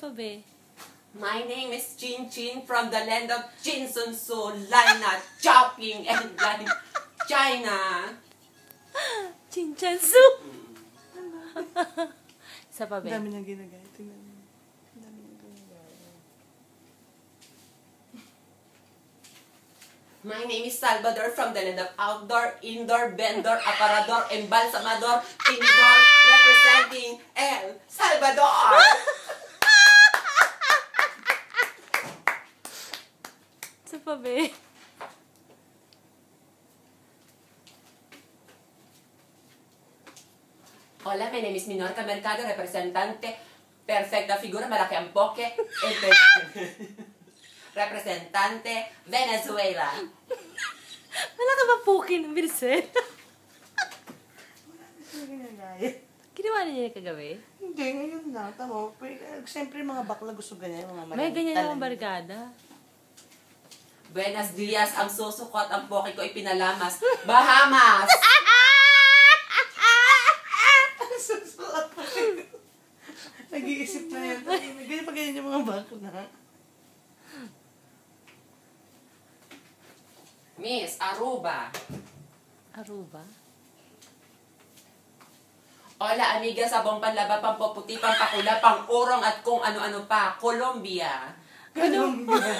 pa, be? My name is Chin Chin from the land of Chin Sun Su, Lina, Chowking, and China. Chin Chan Soup! Isa pa, be? Ang dami niyang ginagaya. Tingnan mo. Ang dami niyang ginagaya. My name is Salvador from the land of outdoor, indoor, vendor, aparador, embalsamador, tinidor, representing El Salvador. Isa pa, be? Hola, my name is Minorca Mercado, representante, perfecta figura, malaki ang poke, representante, Venezuela. Wala ka ba pukin ng Birsel? Ang ginagaya. Ginawa na niya kagabi? Hindi, ngayon na. Tama. Siyempre, mga bakla gusto ganyan. Mga May ganyan talan. naman barkada. Buenos dias, ang susukot, ang poke ko ipinalamas. Bahamas! Susuot pa kayo. Nag-iisip na yan. Ganyan pa ganyan yung mga bakla. Miss Aruba. Aruba? Hola, amiga, sabong panlaba, pampuputi, pampakula, pang-urong at kung ano-ano pa. Colombia. Colombia.